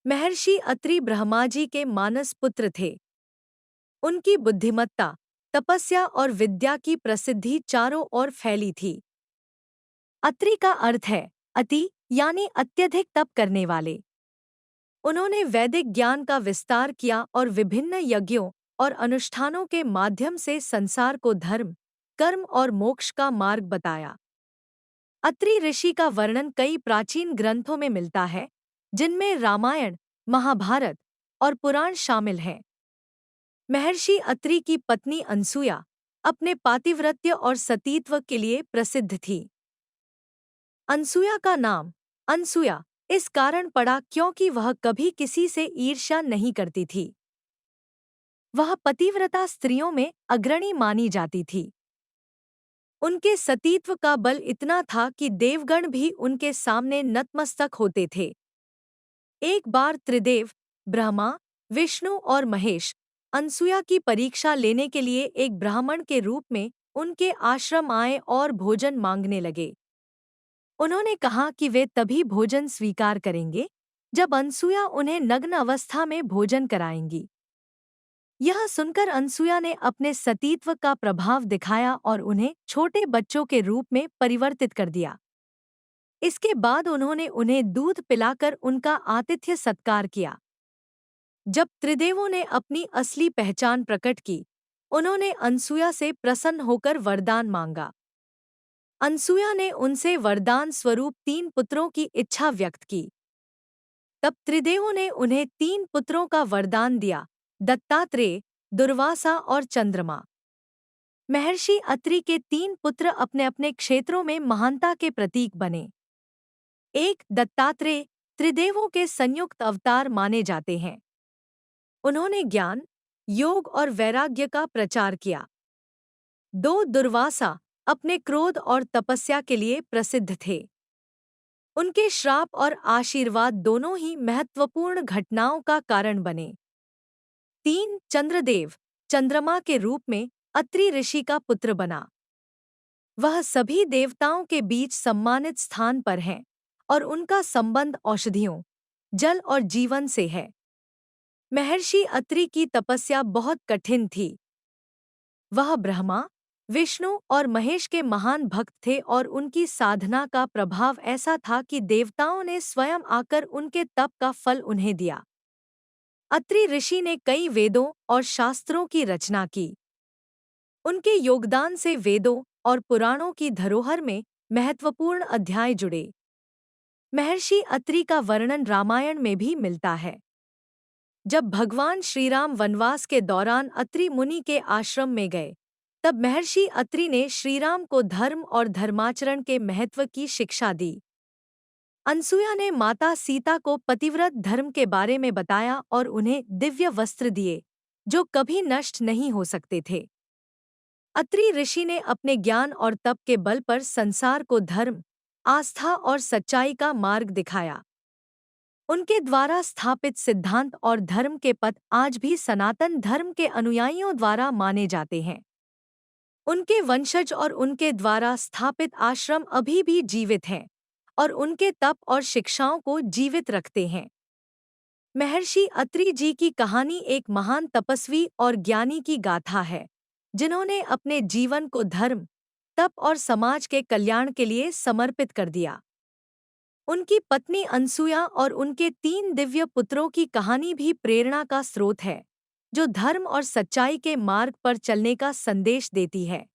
महर्षि अत्रि ब्रह्मा जी के मानस पुत्र थे। उनकी बुद्धिमत्ता, तपस्या और विद्या की प्रसिद्धि चारों ओर फैली थी। अत्रि का अर्थ है अति, यानी अत्यधिक तप करने वाले। उन्होंने वैदिक ज्ञान का विस्तार किया और विभिन्न यज्ञों और अनुष्ठानों के माध्यम से संसार को धर्म, कर्म और मोक्ष का मार्ग बताया। अत्रि ऋषि का वर्णन कई प्राचीन ग्रंथों में मिलता है, जिनमें रामायण, महाभारत और पुराण शामिल हैं। महर्षि अत्रि की पत्नी अनसुया अपने पातिव्रत्य और सतीत्व के लिए प्रसिद्ध थी। अनसुया का नाम अनसुया इस कारण पड़ा क्योंकि वह कभी किसी से ईर्ष्या नहीं करती थी। वह पतिव्रता स्त्रियों में अग्रणी मानी जाती थी। उनके सतीत्व का बल इतना था कि देवगण भी उनके सामने नतमस्तक होते थे। एक बार त्रिदेव ब्रह्मा, विष्णु और महेश अनसुया की परीक्षा लेने के लिए एक ब्राह्मण के रूप में उनके आश्रम आए और भोजन मांगने लगे। उन्होंने कहा कि वे तभी भोजन स्वीकार करेंगे जब अनसुया उन्हें नग्न अवस्था में भोजन कराएंगी। यह सुनकर अनसुया ने अपने सतीत्व का प्रभाव दिखाया और उन्हें छोटे बच्चों के रूप में परिवर्तित कर दिया। इसके बाद उन्होंने उन्हें दूध पिलाकर उनका आतिथ्य सत्कार किया। जब त्रिदेवों ने अपनी असली पहचान प्रकट की, उन्होंने अनसुया से प्रसन्न होकर वरदान मांगा। अनसुया ने उनसे वरदान स्वरूप 3 पुत्रों की इच्छा व्यक्त की। तब त्रिदेवों ने उन्हें 3 पुत्रों का वरदान दिया: दत्तात्रेय, दुर्वासा और चंद्रमा। महर्षि अत्रि के 3 पुत्र अपने अपने क्षेत्रों में महानता के प्रतीक बने। एक दत्तात्रेय त्रिदेवों के संयुक्त अवतार माने जाते हैं। उन्होंने ज्ञान, योग और वैराग्य का प्रचार किया। 2 दुर्वासा अपने क्रोध और तपस्या के लिए प्रसिद्ध थे। उनके श्राप और आशीर्वाद दोनों ही महत्वपूर्ण घटनाओं का कारण बने। 3 चंद्रदेव चंद्रमा के रूप में अत्रि ऋषि का पुत्र बना। वह सभी देवताओं के बीच सम्मानित स्थान पर हैं और उनका संबंध औषधियों, जल और जीवन से है। महर्षि अत्रि की तपस्या बहुत कठिन थी। वह ब्रह्मा, विष्णु और महेश के महान भक्त थे और उनकी साधना का प्रभाव ऐसा था कि देवताओं ने स्वयं आकर उनके तप का फल उन्हें दिया। अत्रि ऋषि ने कई वेदों और शास्त्रों की रचना की। उनके योगदान से वेदों और पुराणों की धरोहर में महत्वपूर्ण अध्याय जुड़े। महर्षि अत्रि का वर्णन रामायण में भी मिलता है। जब भगवान श्रीराम वनवास के दौरान अत्रि मुनि के आश्रम में गए, तब महर्षि अत्रि ने श्रीराम को धर्म और धर्माचरण के महत्व की शिक्षा दी। अनसुया ने माता सीता को पतिव्रत धर्म के बारे में बताया और उन्हें दिव्य वस्त्र दिए, जो कभी नष्ट नहीं हो सकते थे। अत्रि ऋषि ने अपने ज्ञान और तप के बल पर संसार को धर्म, आस्था और सच्चाई का मार्ग दिखाया। उनके द्वारा स्थापित सिद्धांत और धर्म के पथ आज भी सनातन धर्म के अनुयायियों द्वारा माने जाते हैं। उनके वंशज और उनके द्वारा स्थापित आश्रम अभी भी जीवित हैं और उनके तप और शिक्षाओं को जीवित रखते हैं। महर्षि अत्रि जी की कहानी एक महान तपस्वी और ज्ञानी की गाथा है, जिन्होंने अपने जीवन को धर्म, तप और समाज के कल्याण के लिए समर्पित कर दिया। उनकी पत्नी अनसुया और उनके 3 दिव्य पुत्रों की कहानी भी प्रेरणा का स्रोत है, जो धर्म और सच्चाई के मार्ग पर चलने का संदेश देती है।